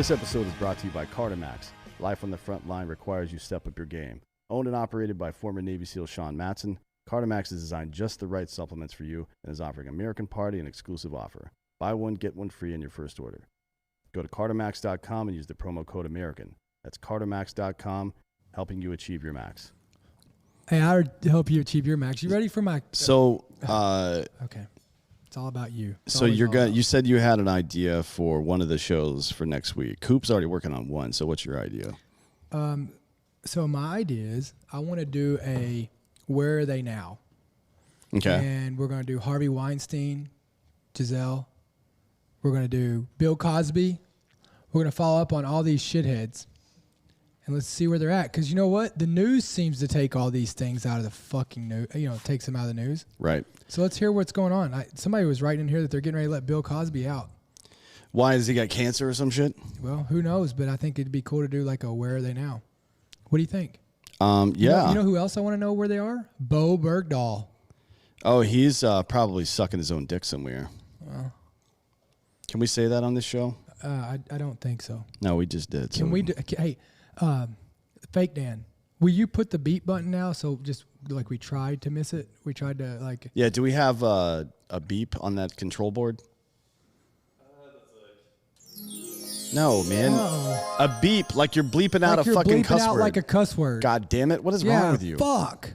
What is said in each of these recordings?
This episode is brought to you by Cartels. Life on the front line requires you step up your game. Owned and operated by former Navy SEAL Sean Matson, Cartels has designed just the right supplements for you and is offering American Party an exclusive offer. Buy one, get one free in your first order. Go to cartermax.com and use the promo code American. That's cartermax.com, helping you achieve your max. Hey, I help you achieve your max. You ready for my... Okay. It's all about you. You said you had an idea for one of the shows for next week. Coop's already working on one, so what's your idea? So my idea is I want to do a Where Are They Now? Okay. And we're going to do Harvey Weinstein, Giselle. We're going to do Bill Cosby. We're going to follow up on all these shitheads. And let's see where they're at. Because you know what? The news seems to take all these things out of the fucking news. Takes them out of the news. Right. So let's hear what's going on. Somebody was writing in here that they're getting ready to let Bill Cosby out. Why? Has he got cancer or some shit? Well, who knows? But I think it'd be cool to do like a Where Are They Now? What do you think? Yeah. You know who else I want to know where they are? Bo Bergdahl. Oh, he's probably sucking his own dick somewhere. Can we say that on this show? I don't think so. No, we just did. Can we do... Hey, Fake Dan, will you put the beat button now? So just like we tried to miss it. We tried to like... Yeah, do we have a beep on that control board? No, man. Uh-oh. A beep, like you're bleeping out like a fucking cuss out word. Like a cuss word. God damn it. What is wrong with you? Fuck.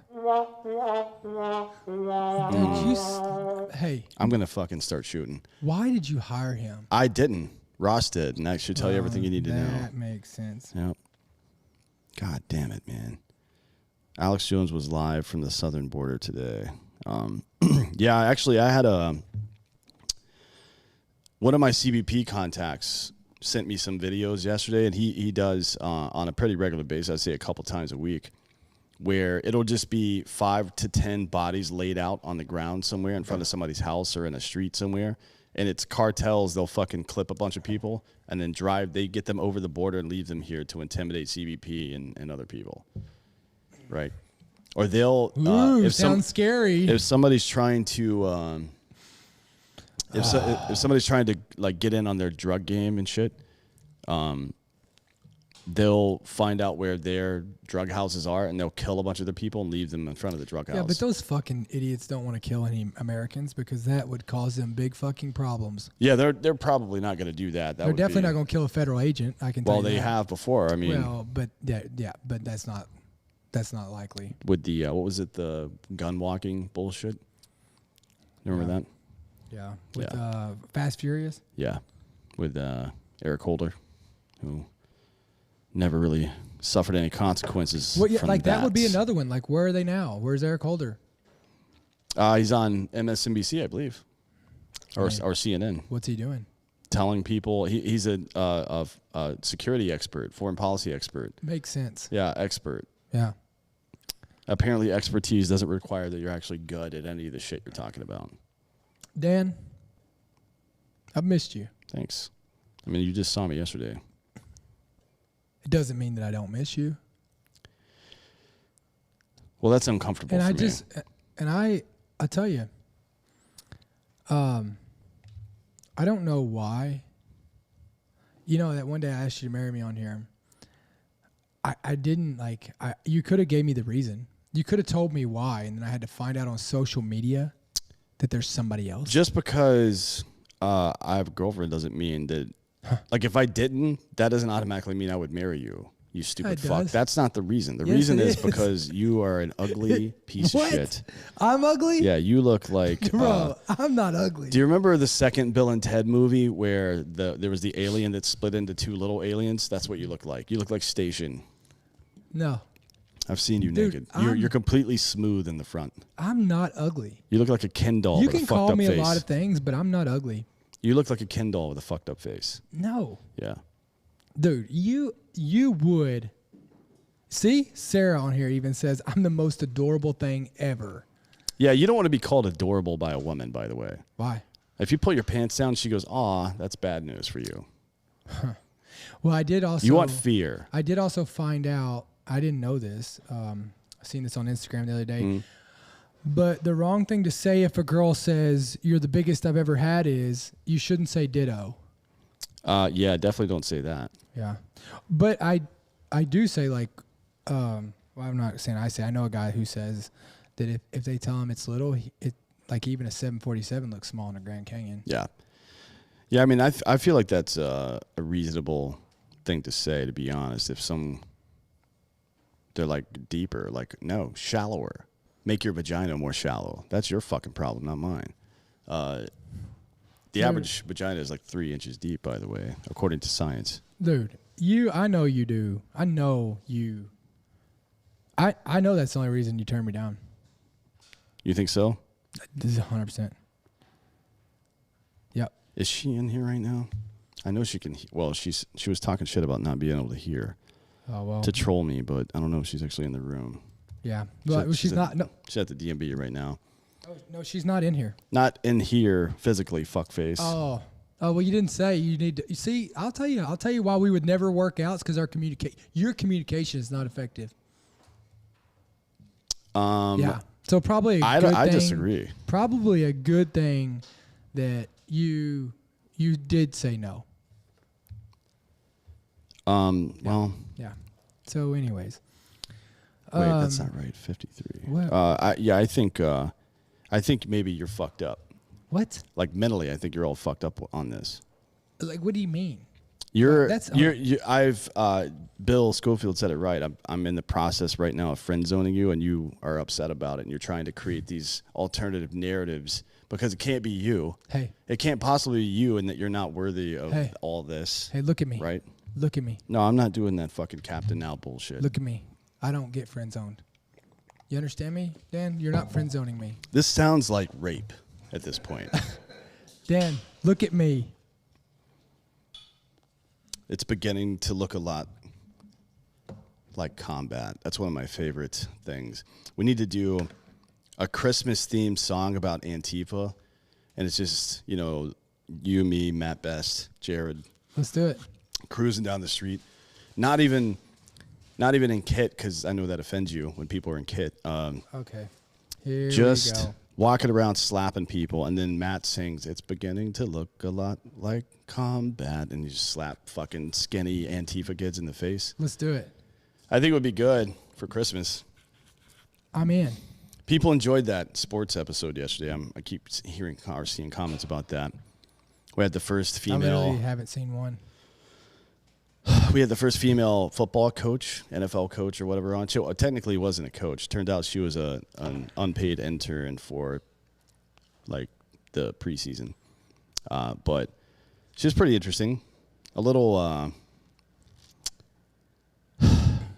Dude, hey. I'm going to fucking start shooting. Why did you hire him? I didn't. Ross did, and that should tell you everything you need to know. That makes sense. Yep. God damn it, man. Alex Jones was live from the southern border today. Yeah, actually, I had one of my CBP contacts sent me some videos yesterday, and he does on a pretty regular basis, I'd say a couple times a week, where it'll just be 5 to 10 bodies laid out on the ground somewhere in front of somebody's house or in a street somewhere. And it's cartels. They'll fucking clip a bunch of people and then they get them over the border and leave them here to intimidate CBP and other people. Right. Or they'll... sounds scary. If somebody's trying to... If somebody's trying to like get in on their drug game and shit, they'll find out where their drug houses are and they'll kill a bunch of the people and leave them in front of the drug house. Yeah, but those fucking idiots don't want to kill any Americans because that would cause them big fucking problems. Yeah, they're probably not going to do that. They're definitely not going to kill a federal agent. I can tell you that. Well, they have before. I mean, but that's not likely. With the what was it, the gun walking bullshit? You remember that? Yeah. With Fast Furious? Yeah. With Eric Holder, who never really suffered any consequences. Well, yeah, like that would be another one. Like, where are they now? Where's Eric Holder? He's on MSNBC, I believe, or CNN. What's he doing? Telling people he's a security expert, foreign policy expert. Makes sense. Yeah, expert. Yeah. Apparently, expertise doesn't require that you're actually good at any of the shit you're talking about. Dan, I've missed you. Thanks. I mean, you just saw me yesterday. It doesn't mean that I don't miss you. Well, that's uncomfortable for me. I tell you, I don't know why. You know, that one day I asked you to marry me on here. I didn't like, you could have gave me the reason. You could have told me why, and then I had to find out on social media that there's somebody else. Just because I have a girlfriend doesn't mean that, like if I didn't, that doesn't automatically mean I would marry you. You stupid fuck. That's not the reason. The reason is because you are an ugly piece of shit. I'm ugly? Yeah, you look like... Bro, I'm not ugly. Do you remember the second Bill and Ted movie where there was the alien that split into two little aliens? That's what you look like. You look like Station. No. I've seen you naked. You're completely smooth in the front. I'm not ugly. You look like a Ken doll with a fucked up face. You can call me a lot of things, but I'm not ugly. You look like a Ken doll with a fucked up face. No. Yeah. Dude, you would. See? Sarah on here even says, I'm the most adorable thing ever. Yeah, you don't want to be called adorable by a woman, by the way. Why? If you pull your pants down, she goes, aw, that's bad news for you. Huh. Well, I did also... You want fear. I did also find out, I didn't know this. I seen this on Instagram the other day. Mm. But the wrong thing to say if a girl says, you're the biggest I've ever had is, you shouldn't say ditto. Yeah, definitely don't say that. Yeah, but I do say like, well, I'm not saying I say. I know a guy who says that if they tell him it's little, it like even a 747 looks small in a Grand Canyon. Yeah. Yeah, I mean, I feel like that's a reasonable thing to say, to be honest. If they're like deeper, like, no, shallower. Make your vagina more shallow. That's your fucking problem, not mine. The average vagina is like 3 inches deep, by the way, according to science. Dude, I know you do. I know you. I know that's the only reason you turned me down. You think so? This is 100%. Yep. Is she in here right now? I know she can. Well, she was talking shit about not being able to hear. Oh well. To troll me, but I don't know if she's actually in the room. Yeah. Well, she's not. No. She's at the DMV right now. Oh, no, she's not in here. Not in here physically, fuckface. Oh. Oh well, you didn't say you need to. You see, I'll tell you why we would never work out. It's because your communication is not effective. Yeah. So probably I disagree. Probably a good thing that you did say no. Well. Yeah. So, anyways. Wait, that's not right. 53. What? I think maybe you're fucked up. What? Like mentally, I think you're all fucked up on this. Like, what do you mean? Bill Schofield said it right. I'm in the process right now of friend zoning you, and you are upset about it, and you're trying to create these alternative narratives because it can't be you. Hey. It can't possibly be you, and that you're not worthy of all this. Hey, look at me. Right? Look at me. No, I'm not doing that fucking Captain Now bullshit. Look at me. I don't get friend zoned. You understand me, Dan? You're not friend zoning me. This sounds like rape at this point. Dan, look at me. It's beginning to look a lot like combat. That's one of my favorite things. We need to do a Christmas-themed song about Antifa, and it's just, you, me, Matt Best, Jared. Let's do it. Cruising down the street. Not even in kit, because I know that offends you when people are in kit. Okay. Here just we go. Walking around slapping people, and then Matt sings, "It's beginning to look a lot like combat," and you just slap fucking skinny Antifa kids in the face. Let's do it. I think it would be good for Christmas. I'm in. People enjoyed that sports episode yesterday. I keep hearing or seeing comments about that. We had the first female. I literally haven't seen one. We had the first female football coach, NFL coach or whatever on. She technically wasn't a coach. Turned out she was an unpaid intern for like the preseason. But she was pretty interesting. A little,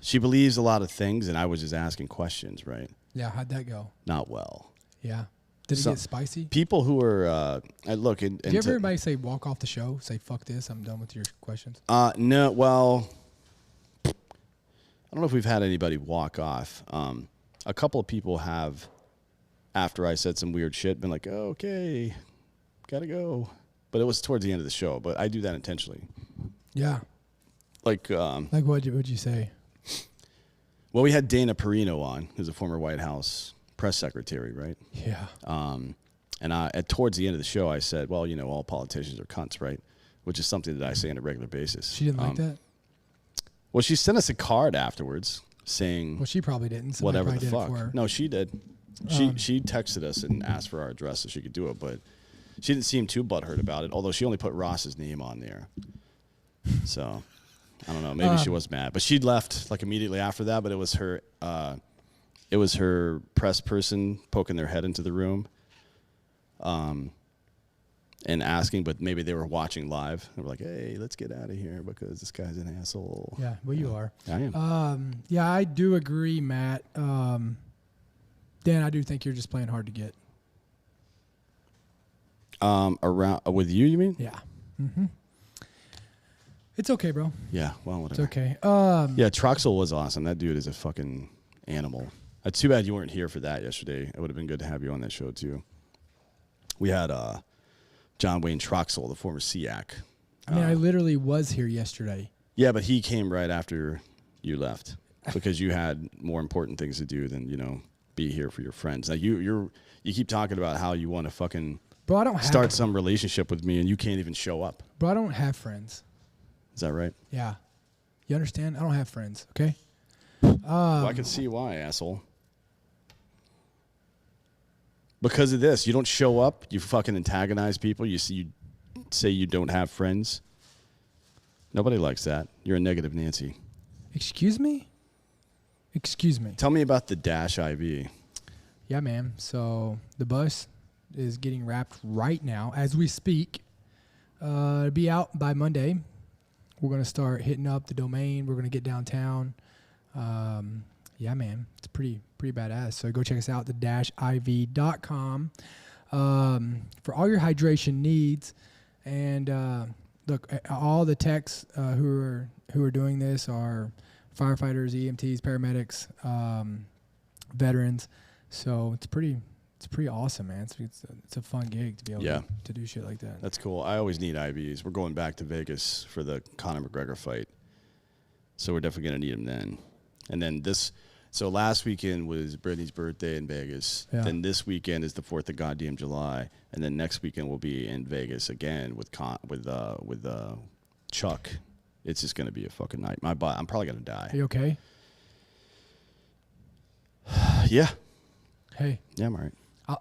she believes a lot of things, and I was just asking questions, right? Yeah, how'd that go? Not well. Yeah. Did it get spicy? People who are, look. Did you ever anybody say walk off the show? Say, fuck this, I'm done with your questions? No, well, I don't know if we've had anybody walk off. A couple of people have, after I said some weird shit, been like, oh, okay, gotta go. But it was towards the end of the show, but I do that intentionally. Yeah. Like what'd you say? Well, we had Dana Parino on, who's a former White House press secretary, right? Yeah. And towards the end of the show, I said, well, all politicians are cunts, right? Which is something that I say on a regular basis. She didn't like that? Well, she sent us a card afterwards saying... Well, she probably didn't. Whatever the fuck. No, she did. She texted us and asked for our address so she could do it, but she didn't seem too butthurt about it, although she only put Ross's name on there. So, I don't know. Maybe she was mad. But she left like immediately after that, but it was her... It was her press person poking their head into the room and asking, but maybe they were watching live. They were like, hey, let's get out of here because this guy's an asshole. Yeah, well, you are. I am. Yeah, I do agree, Matt. Dan, I do think you're just playing hard to get. Around with you mean? Yeah. Mm-hmm. It's okay, bro. Yeah, well, whatever. It's okay. Yeah, Troxel was awesome. That dude is a fucking animal. It's too bad you weren't here for that yesterday. It would have been good to have you on that show, too. We had John Wayne Troxel, the former SEAC. I mean, I literally was here yesterday. Yeah, but he came right after you left because you had more important things to do than, be here for your friends. Now, you keep talking about how you want to fucking Bro, I don't have start some relationship with me and you can't even show up. Bro, I don't have friends. Is that right? Yeah. You understand? I don't have friends, okay? Well, I can see why, asshole. Because of this, you don't show up, you fucking antagonize people, you say you don't have friends. Nobody likes that. You're a negative Nancy. Excuse me? Excuse me. Tell me about the Dash IV. Yeah, man. So the bus is getting wrapped right now as we speak. It'll be out by Monday. We're going to start hitting up the domain. We're going to get downtown. Yeah, man. It's pretty badass. So go check us out, the-iv.com, for all your hydration needs. And look, all the techs who are doing this are firefighters, EMTs, paramedics, veterans. So it's pretty awesome, man. It's a fun gig to be able to do shit like that. That's cool. I always need IVs. We're going back to Vegas for the Conor McGregor fight, so we're definitely gonna need them then. And then so last weekend was Brittany's birthday in Vegas. Yeah. Then this weekend is the 4th of goddamn July, and then next weekend we'll be in Vegas again with Chuck. It's just gonna be a fucking night. I'm probably gonna die. Are you okay? Yeah. Hey. Yeah, I'm all right. I'm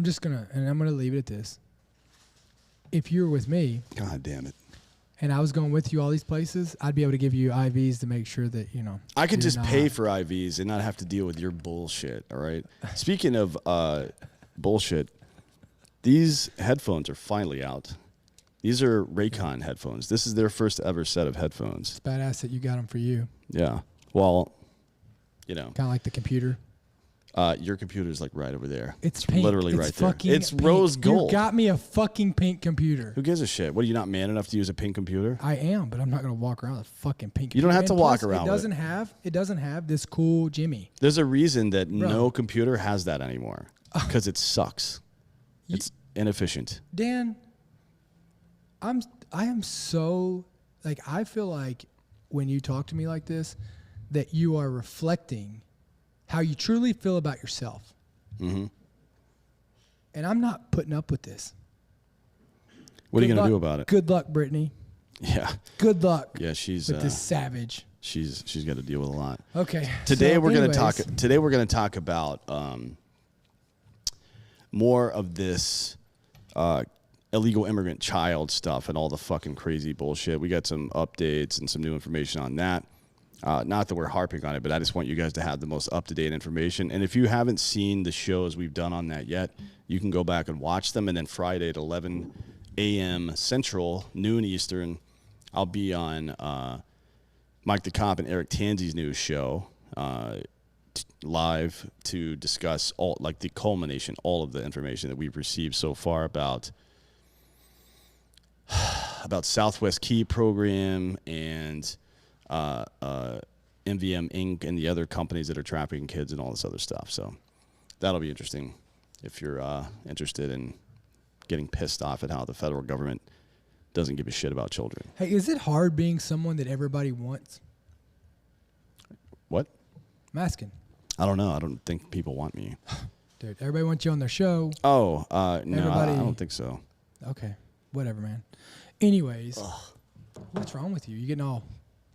gonna leave it at this. If you were with me, God damn it, and I was going with you all these places, I'd be able to give you IVs to make sure that I could just pay for IVs and not have to deal with your bullshit. All right. Speaking of bullshit, these headphones are finally out. These are Raycon headphones. This is their first ever set of headphones. It's badass that you got them for you. Yeah. Well, kind of like the computer. Your computer's like right over there. It's pink. Literally right there. It's pink. rose gold. You got me a fucking pink computer. Who gives a shit? What, are you not man enough to use a pink computer? I am, but I'm not going to walk around with a fucking pink computer. You don't have to walk around with it. It doesn't have this cool Jimmy. There's a reason that no computer has that anymore. Because it sucks. It's inefficient. Dan, I am so, I feel like when you talk to me like this, that you are reflecting how you truly feel about yourself. Mm-hmm. And I'm not putting up with this. What are you going to do about it? Good luck, Brittany. Yeah. Good luck. Yeah, she's with this savage. She's got to deal with a lot. Okay. Today we're going to talk about more of this illegal immigrant child stuff and all the fucking crazy bullshit. We got some updates and some new information on that. Not that we're harping on it, but I just want you guys to have the most up-to-date information. And if you haven't seen the shows we've done on that yet, you can go back and watch them. And then Friday at 11 a.m. Central, noon Eastern, I'll be on Mike the Cop and Eric Tanzi's new show live to discuss the culmination, all of the information that we've received so far about Southwest Key program and MVM Inc. and the other companies that are trafficking kids and all this other stuff. So that'll be interesting if you're interested in getting pissed off at how the federal government doesn't give a shit about children. Hey, is it hard being someone that everybody wants? What? I'm asking. I don't know. I don't think people want me. Dude, everybody wants you on their show. Oh, no, I don't think so. Okay. Whatever, man. Anyways, what's wrong with you? You getting all...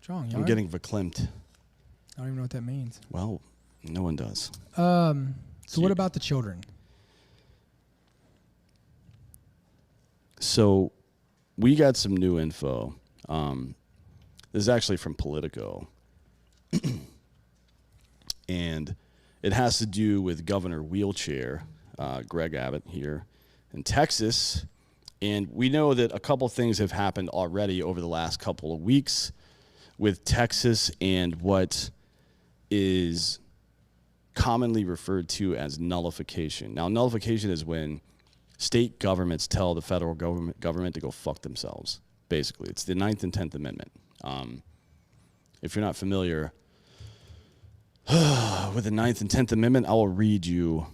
Strong, I'm getting verklempt. I don't even know what that means. Well, no one does. So what about the children? So we got some new info. This is actually from Politico. And it has to do with Governor Wheelchair, Greg Abbott here in Texas. And we know that a couple things have happened already over the last couple of weeks with Texas and what is commonly referred to as nullification. Now, nullification is when state governments tell the federal government to go fuck themselves, basically. It's the 9th and 10th Amendment. If you're not familiar with the 9th and 10th Amendment, I will read you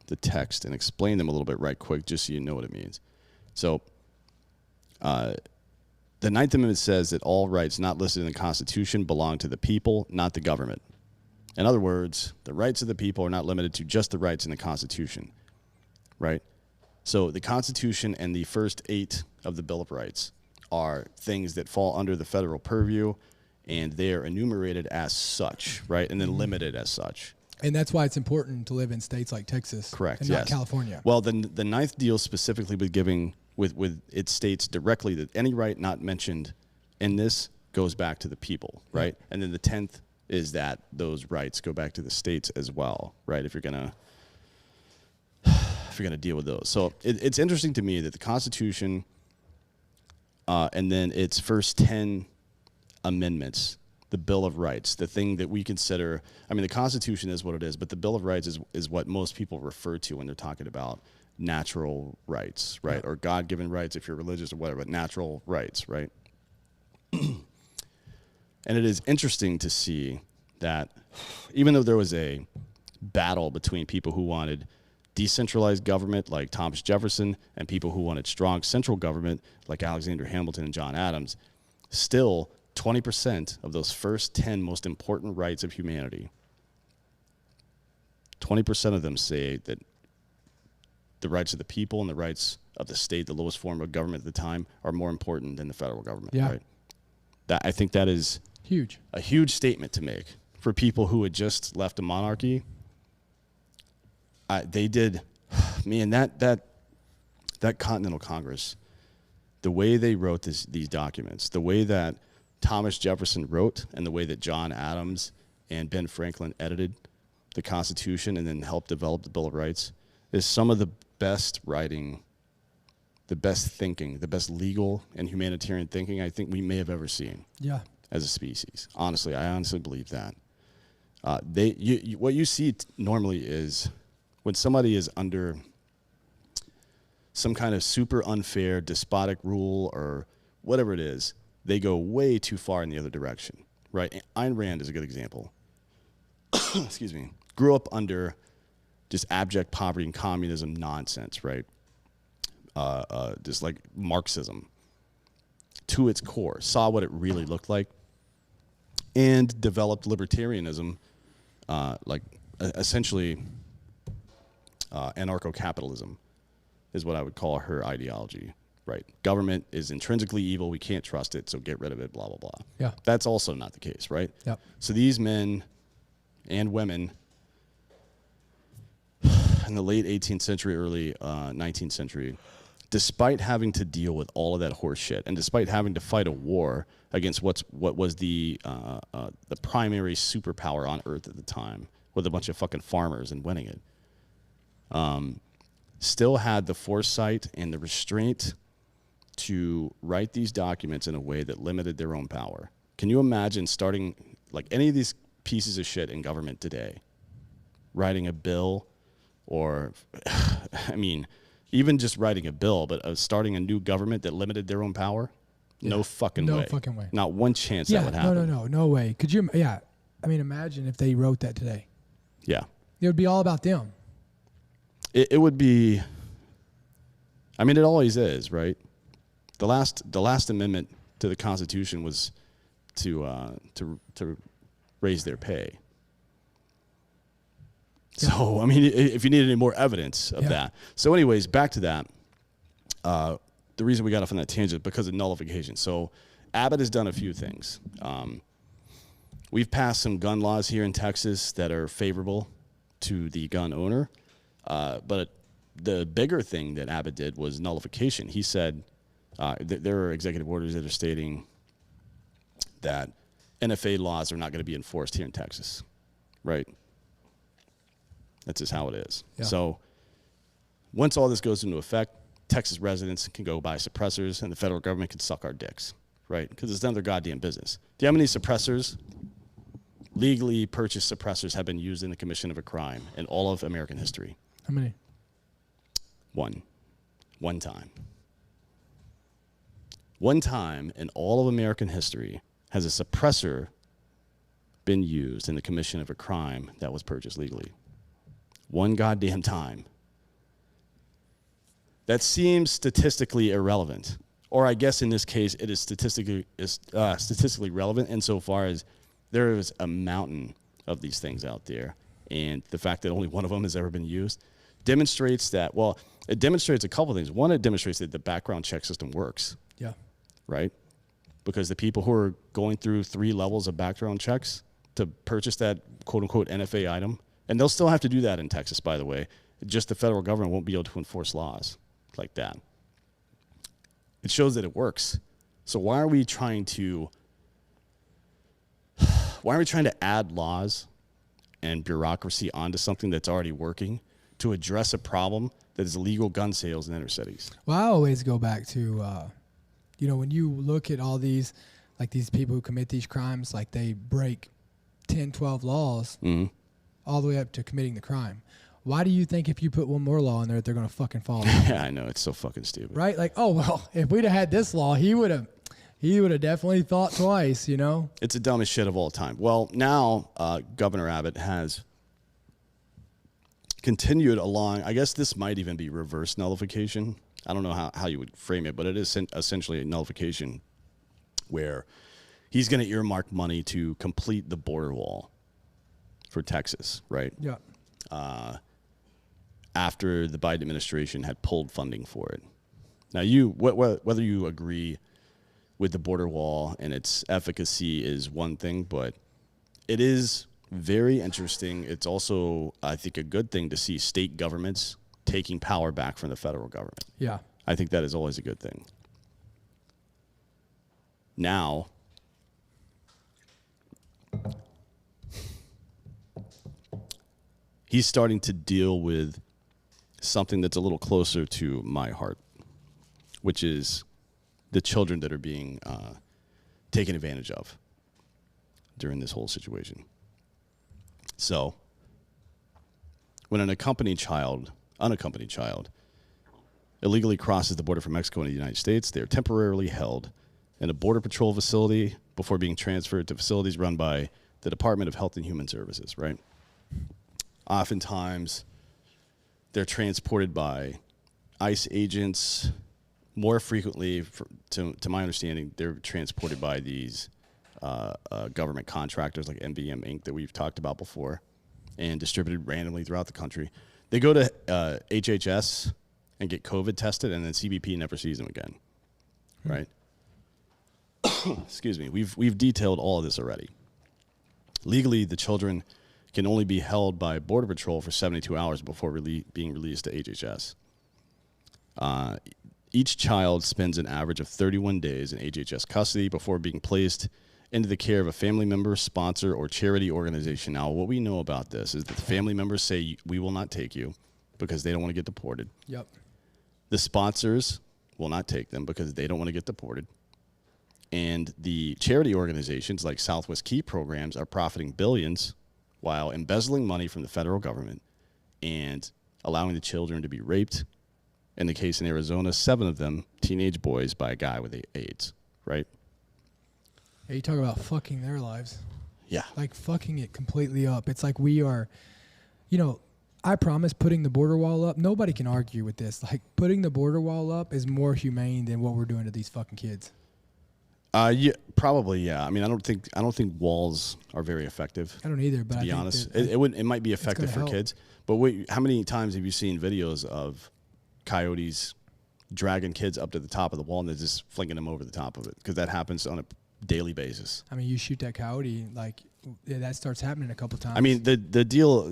the text and explain them a little bit right quick just so you know what it means. So the 9th Amendment says that all rights not listed in the Constitution belong to the people, not the government. In other words, the rights of the people are not limited to just the rights in the Constitution, right? So the Constitution and the first 8 of the Bill of Rights are things that fall under the federal purview, and they are enumerated as such, right? And then limited as such. And that's why it's important to live in states like Texas. Correct. And not California. Well, the ninth deal specifically with giving, with it states directly that any right not mentioned in this goes back to the people, right? Yeah. And then the 10th is that those rights go back to the states as well, right? If you're gonna deal with those. So it's interesting to me that the Constitution and then its first 10 amendments, the Bill of Rights, the thing that we consider, I mean, the Constitution is what it is, but the Bill of Rights is what most people refer to when they're talking about natural rights, right? Yeah. Or God-given rights if you're religious or whatever, but natural rights, right? And it is interesting to see that even though there was a battle between people who wanted decentralized government like Thomas Jefferson and people who wanted strong central government like Alexander Hamilton and John Adams, still 20% of those first 10 most important rights of humanity, 20% of them say that the rights of the people and the rights of the state, the lowest form of government at the time, are more important than the federal government, right? I think that is huge. A huge statement to make for people who had just left a monarchy. They did, man, that Continental Congress, the way they wrote these documents, the way that Thomas Jefferson wrote and the way that John Adams and Ben Franklin edited the Constitution and then helped develop the Bill of Rights is some of the best writing, the best thinking, the best legal and humanitarian thinking I think we may have ever seen. Yeah. As a species. Honestly, I honestly believe that. What you see normally is when somebody is under some kind of super unfair, despotic rule or whatever it is, they go way too far in the other direction, right? Ayn Rand is a good example. Excuse me. Grew up under just abject poverty and communism nonsense, right? Just like Marxism to its core, saw what it really looked like, and developed libertarianism, essentially anarcho-capitalism is what I would call her ideology, right? Government is intrinsically evil. We can't trust it, so get rid of it, blah, blah, blah. Yeah. That's also not the case, right? Yep. So these men and women in the late 18th century, early 19th century, despite having to deal with all of that horse shit and despite having to fight a war against what was the primary superpower on Earth at the time with a bunch of fucking farmers and winning it, still had the foresight and the restraint to write these documents in a way that limited their own power. Can you imagine starting like any of these pieces of shit in government today, writing a bill or, I mean, even just writing a bill, but starting a new government that limited their own power? Yeah. No fucking way. No fucking way. Not one chance that would happen. No way. Could you? Yeah. I mean, imagine if they wrote that today. Yeah. It would be all about them. It would be. I mean, it always is, right? The last amendment to the Constitution was to raise their pay. Yeah. So, I mean, if you need any more evidence of that. So anyways, back to that. The reason we got off on that tangent is because of nullification. So Abbott has done a few things. We've passed some gun laws here in Texas that are favorable to the gun owner. But the bigger thing that Abbott did was nullification. He said there are executive orders that are stating that NFA laws are not going to be enforced here in Texas, right? That's just how it is. Yeah. So once all this goes into effect, Texas residents can go buy suppressors and the federal government can suck our dicks, right? Because it's none of their goddamn business. Do you know how many suppressors, legally purchased suppressors, have been used in the commission of a crime in all of American history? How many? One. One time. One time in all of American history has a suppressor been used in the commission of a crime that was purchased legally. One goddamn time. That seems statistically irrelevant. Or I guess in this case, it is statistically relevant insofar as there is a mountain of these things out there. And the fact that only one of them has ever been used demonstrates that, well, it demonstrates a couple of things. One, it demonstrates that the background check system works. Yeah. Right? Because the people who are going through 3 levels of background checks to purchase that quote-unquote NFA item, and they'll still have to do that in Texas, by the way. Just the federal government won't be able to enforce laws like that. It shows that it works. So why are we trying to add laws and bureaucracy onto something that's already working to address a problem that is illegal gun sales in inner cities? Well, I always go back to, when you look at all these, like these people who commit these crimes, like they break 10, 12 laws all the way up to committing the crime. Why do you think if you put one more law in there, they're going to fucking follow it? Yeah, I know. It's so fucking stupid. Right? Like, oh, well, if we'd have had this law, he would have definitely thought twice, It's the dumbest shit of all time. Well, now Governor Abbott has continued along. I guess this might even be reverse nullification. I don't know how you would frame it, but it is essentially a nullification where he's going to earmark money to complete the border wall for Texas, right? Yeah. After the Biden administration had pulled funding for it. Now, whether you agree with the border wall and its efficacy is one thing, but it is very interesting. It's also, I think, a good thing to see state governments taking power back from the federal government. Yeah. I think that is always a good thing. Now, he's starting to deal with something that's a little closer to my heart, which is the children that are being taken advantage of during this whole situation. So, when an unaccompanied child illegally crosses the border from Mexico into the United States, they are temporarily held in a Border Patrol facility before being transferred to facilities run by the Department of Health and Human Services, right? Oftentimes, they're transported by ICE agents. More frequently, to my understanding, they're transported by these government contractors like MVM Inc. that we've talked about before and distributed randomly throughout the country. They go to HHS and get COVID tested, and then CBP never sees them again, right? Excuse me. We've detailed all of this already. Legally, the children can only be held by Border Patrol for 72 hours before being released to HHS. Each child spends an average of 31 days in HHS custody before being placed into the care of a family member, sponsor, or charity organization. Now, what we know about this is that the family members say, we will not take you because they don't want to get deported. Yep. The sponsors will not take them because they don't want to get deported. And the charity organizations like Southwest Key Programs are profiting billions while embezzling money from the federal government and allowing the children to be raped. In the case in Arizona, 7 of them, teenage boys, by a guy with AIDS, right? Yeah, you talk about fucking their lives. Yeah. Like fucking it completely up. It's like we are, I promise putting the border wall up, nobody can argue with this. Like putting the border wall up is more humane than what we're doing to these fucking kids. Yeah, probably, yeah. I mean, I don't think walls are very effective. I don't either, but to be honest, it might be effective for kids. But how many times have you seen videos of coyotes dragging kids up to the top of the wall and they're just flinging them over the top of it? Because that happens on a daily basis. I mean, you shoot that coyote, that starts happening a couple times. I mean, the deal,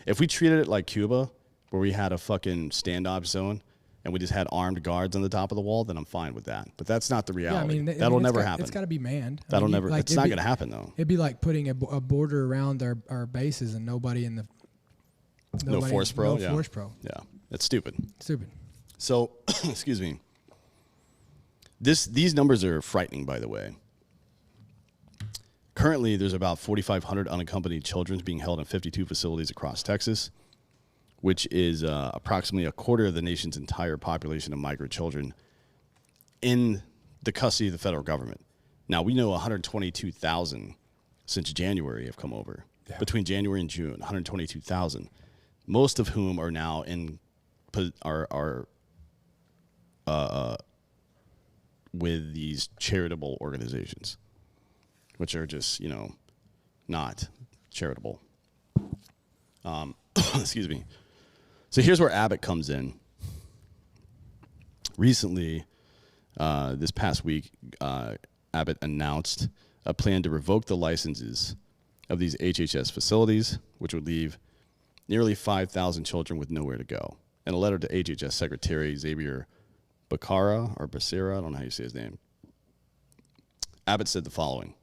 if we treated it like Cuba, where we had a fucking standoff zone and we just had armed guards on the top of the wall, then I'm fine with that. But that's not the reality. Yeah, that'll never happen. It's got to be manned. That'll never. It's not going to happen though. It'd be like putting a border around our bases and nobody in the. No force pro. No force pro. Yeah, it's stupid. Stupid. So, excuse me. These numbers are frightening, by the way. Currently, there's about 4,500 unaccompanied children being held in 52 facilities across Texas, which is approximately a quarter of the nation's entire population of migrant children in the custody of the federal government. Now, we know 122,000 since January have come over. Yeah. Between January and June, 122,000, most of whom are now with these charitable organizations, which are just, not charitable. Excuse me. So here's where Abbott comes in. Recently, this past week, Abbott announced a plan to revoke the licenses of these HHS facilities, which would leave nearly 5,000 children with nowhere to go. In a letter to HHS Secretary Xavier Becerra, I don't know how you say his name, Abbott said the following.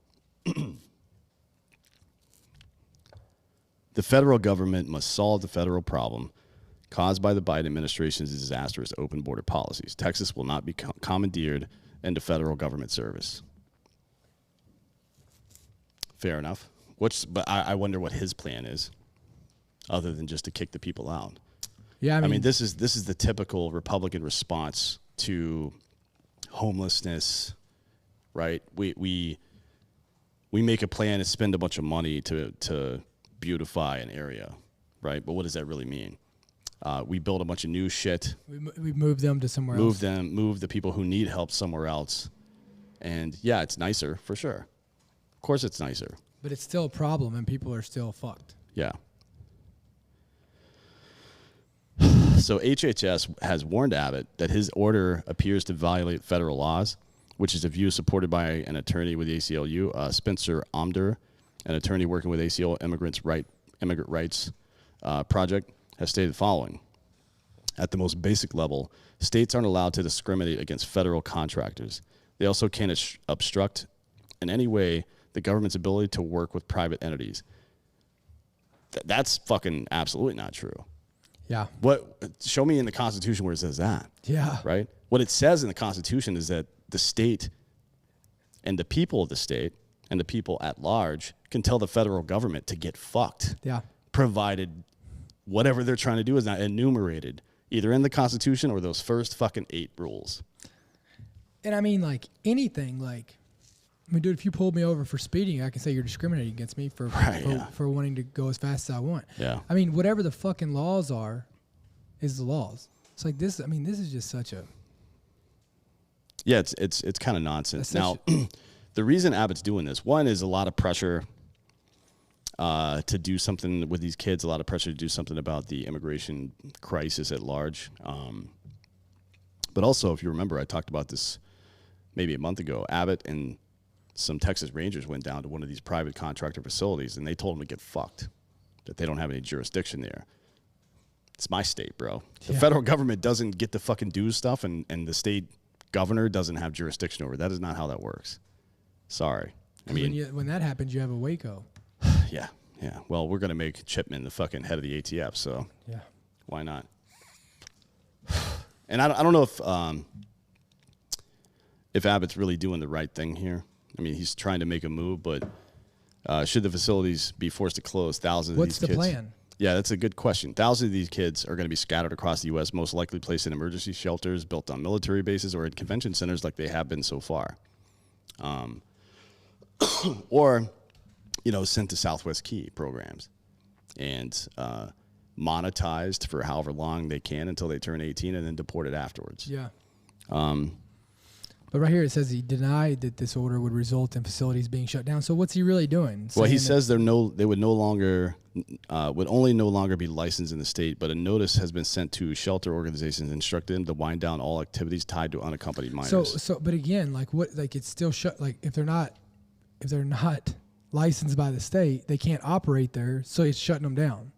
The federal government must solve the federal problem caused by the Biden administration's disastrous open border policies. Texas will not be commandeered into federal government service. Fair enough. But I wonder what his plan is, other than just to kick the people out. Yeah, I mean, this is the typical Republican response to homelessness, right? We make a plan to spend a bunch of money to beautify an area, right? But what does that really mean? We build a bunch of new shit. We move them to somewhere else. Move the people who need help somewhere else. And yeah, it's nicer for sure. Of course it's nicer. But it's still a problem and people are still fucked. Yeah. So HHS has warned Abbott that his order appears to violate federal laws, which is a view supported by an attorney with the ACLU, Spencer Omder, an attorney working with ACL Immigrant Rights Project, has stated the following. At the most basic level, states aren't allowed to discriminate against federal contractors. They also can't obstruct in any way the government's ability to work with private entities. That's fucking absolutely not true. Yeah. Show me in the Constitution where it says that. Yeah. Right? What it says in the Constitution is that the state and the people of the state and the people at large can tell the federal government to get fucked. Yeah. Provided whatever they're trying to do is not enumerated either in the Constitution or those first fucking 8 rules. And I mean, like, anything, like, I mean, dude, if you pulled me over for speeding, I can say you're discriminating against me for wanting to go as fast as I want. Yeah. I mean, whatever the fucking laws are is the laws. It's like this. I mean, this is just such a. Yeah, it's kind of nonsense. Now, the reason Abbott's doing this, one is a lot of pressure to do something with these kids, a lot of pressure to do something about the immigration crisis at large. But also, if you remember, I talked about this maybe a month ago. Abbott and some Texas Rangers went down to one of these private contractor facilities, and they told them to get fucked, that they don't have any jurisdiction there. It's my state, bro. The federal government doesn't get to fucking do stuff, and the state governor doesn't have jurisdiction over it. That is not how that works. Sorry. I mean, when that happens, you have a Waco. Yeah. Well, we're going to make Chipman the fucking head of the ATF, so yeah, why not? And I don't know if Abbott's really doing the right thing here. I mean, he's trying to make a move, but should the facilities be forced to close, thousands of these kids... What's the plan? Yeah, that's a good question. Thousands of these kids are going to be scattered across the U.S., most likely placed in emergency shelters built on military bases or in convention centers like they have been so far. Or, sent to Southwest Key programs and monetized for however long they can until they turn 18 and then deported afterwards. Yeah. But right here it says he denied that this order would result in facilities being shut down. So what's he really doing? Well, he says they would no longer be licensed in the state, but a notice has been sent to shelter organizations instructing them to wind down all activities tied to unaccompanied minors. But again, it's still shut. Like if they're not licensed by the state, they can't operate there. So it's shutting them down.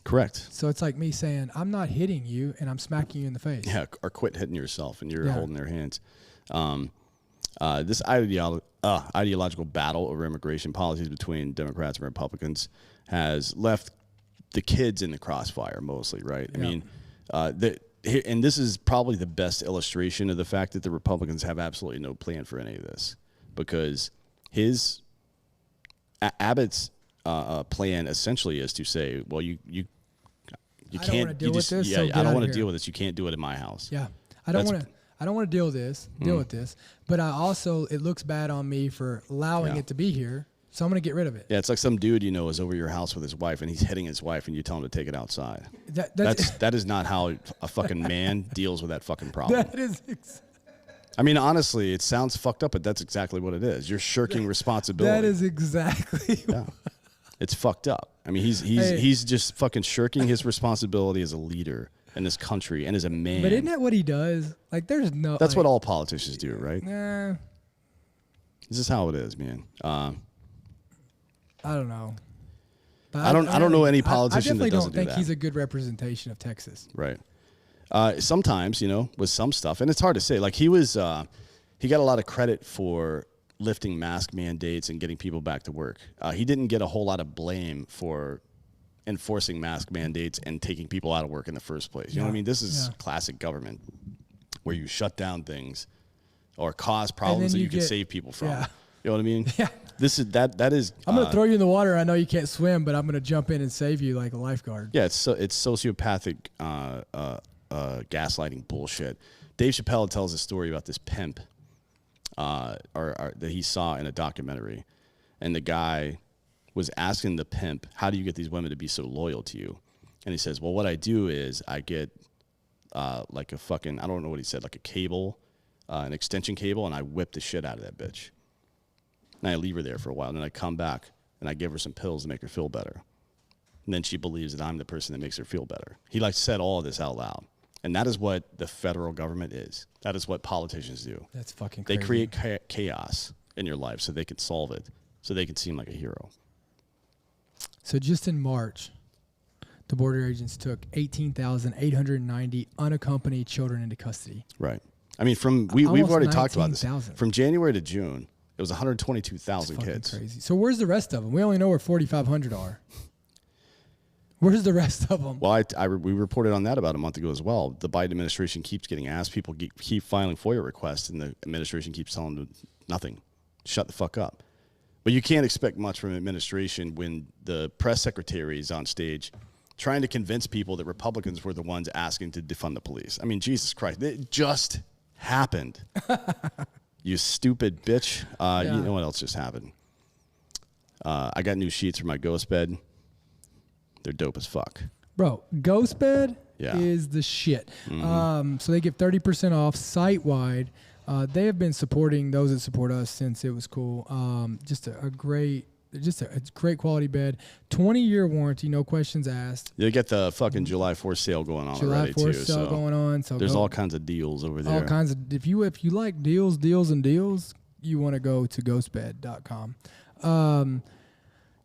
Correct. So it's like me saying, I'm not hitting you and I'm smacking you in the face. Yeah, or quit hitting yourself and you're holding their hands. This ideological battle over immigration policies between Democrats and Republicans has left the kids in the crossfire mostly, right? Yeah. I mean, and this is probably the best illustration of the fact that the Republicans have absolutely no plan for any of this, because Abbott's plan essentially is to say, well, you can't deal with this. Yeah, I don't want to deal with this. You can't do it in my house. Yeah, I don't want to deal with this. But it looks bad on me for allowing it to be here. So I'm going to get rid of it. Yeah, it's like some dude is over your house with his wife, and he's hitting his wife, and you tell him to take it outside. That is not how a fucking man deals with that fucking problem. I mean, honestly, it sounds fucked up, but that's exactly what it is. You're shirking responsibility. That is exactly. Yeah. It's fucked up. I mean, he's just fucking shirking his responsibility as a leader in this country and as a man. But isn't that what he does? Like, there's no. That's what all politicians do, right? Nah. This is how it is, man. I don't know. But I don't know any politician that doesn't do that. I definitely don't think he's a good representation of Texas. Right. Sometimes, with some stuff, and it's hard to say. Like he got a lot of credit for lifting mask mandates and getting people back to work. He didn't get a whole lot of blame for enforcing mask mandates and taking people out of work in the first place. You know what I mean? This is classic government where you shut down things or cause problems that you can save people from. Yeah. You know what I mean? Yeah. That is. I'm gonna throw you in the water. I know you can't swim, but I'm gonna jump in and save you like a lifeguard. Yeah, it's sociopathic gaslighting bullshit. Dave Chappelle tells a story about this pimp that he saw in a documentary, and the guy was asking the pimp, "How do you get these women to be so loyal to you?" And he says, "Well, what I do is I get like a fucking, I don't know what he said, like a cable, an extension cable, and I whip the shit out of that bitch. And I leave her there for a while, and then I come back and I give her some pills to make her feel better. And then she believes that I'm the person that makes her feel better." He said all of this out loud. And that is what the federal government is. That is what politicians do. That's fucking crazy. They create chaos in your life so they can solve it, so they can seem like a hero. So just in March, the border agents took 18,890 unaccompanied children into custody. Right. I mean, we've already talked about this. 19,000. From January to June, it was 122,000 kids. Crazy. So where's the rest of them? We only know where 4,500 are. Where's the rest of them? Well, we reported on that about a month ago as well. The Biden administration keeps getting asked. People keep filing FOIA requests, and the administration keeps telling them nothing. Shut the fuck up. But you can't expect much from an administration when the press secretary is on stage trying to convince people that Republicans were the ones asking to defund the police. I mean, Jesus Christ. It just happened. You stupid bitch. You know what else just happened? I got new sheets for my ghost bed. They're dope as fuck. Bro, Ghost Bed is the shit. Mm-hmm. So they give 30% off site-wide. They have been supporting those that support us since it was cool. Just a great quality bed. 20-year warranty, no questions asked. You get the fucking July 4th sale going on already too. July 4th sale going on. So there's all kinds of deals over there. All kinds of. If you like deals, you want to go to ghostbed.com.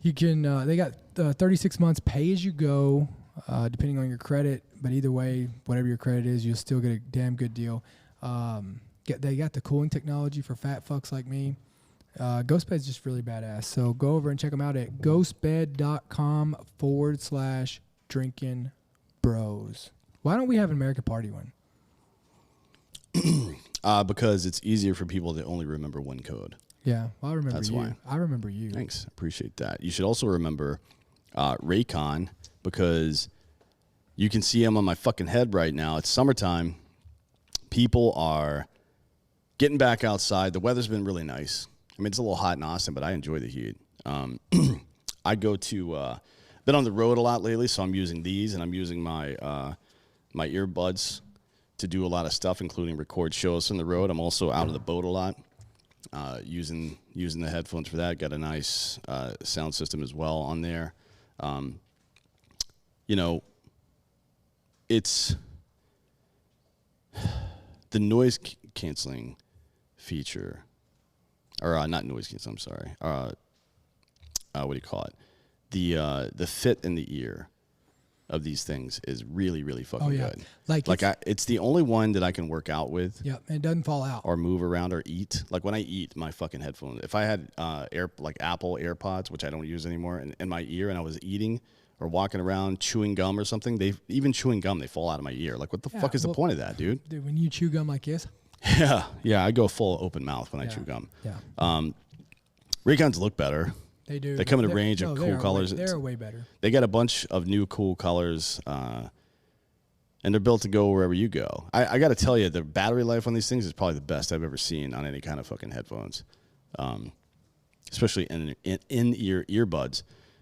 You can. They got 36 months pay as you go, depending on your credit. But either way, whatever your credit is, you'll still get a damn good deal. They got the cooling technology for fat fucks like me. Ghostbed's just really badass. So go over and check them out at ghostbed.com/drinking bros. Why don't we have an American Party one? Because it's easier for people to only remember one code. Yeah, well, I remember That's you. why. I remember you. Thanks. Appreciate that. You should also remember Raycon, because you can see them on my fucking head right now. It's summertime. People are getting back outside. The weather's been really nice. I mean, it's a little hot in Austin, but I enjoy the heat. I go to been on the road a lot lately, so I'm using these, and I'm using my my earbuds to do a lot of stuff, including record shows from the road. I'm also out of the boat a lot, using the headphones for that. Got a nice sound system as well on there. It's the noise canceling feature, or not noise canceling. I'm sorry. What do you call it? The fit in the ear of these things is really, really fucking good. It's the only one that I can work out with. Yeah, it doesn't fall out or move around or eat. Like when I eat, my fucking headphones. If I had Apple AirPods, which I don't use anymore, in my ear, and I was eating or walking around chewing gum or something, they fall out of my ear. Like, what the fuck is the point of that, dude? Dude, when you chew gum like this? Yeah, I go full open mouth when I chew gum. Yeah. Raycons look better. They do. They come in a range of cool colors. They're way better. They got a bunch of new cool colors, and they're built to go wherever you go. I got to tell you, the battery life on these things is probably the best I've ever seen on any kind of fucking headphones, especially in-ear earbuds.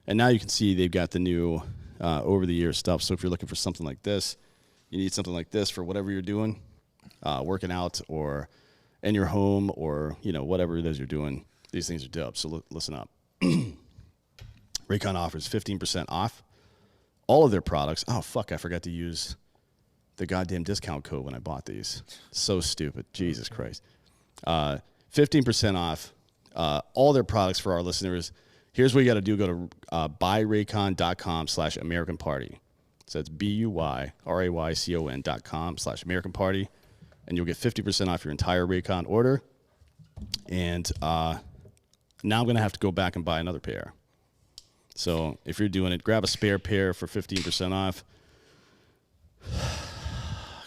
And now you can see they've got the new over-the-ear stuff. So if you're looking for something like this, you need something like this for whatever you're doing, working out or in your home or, whatever it is you're doing, these things are dope. So listen up. Raycon offers 15% off all of their products. Oh, fuck, I forgot to use the goddamn discount code when I bought these. So stupid. Jesus Christ. 15% off all their products for our listeners. Here's what you got to do. Go to buyraycon.com/American Party. So it's BUYRAYCON.com/American Party. And you'll get 50% off your entire Raycon order. And now I'm going to have to go back and buy another pair. So if you're doing it, grab a spare pair for 15% off.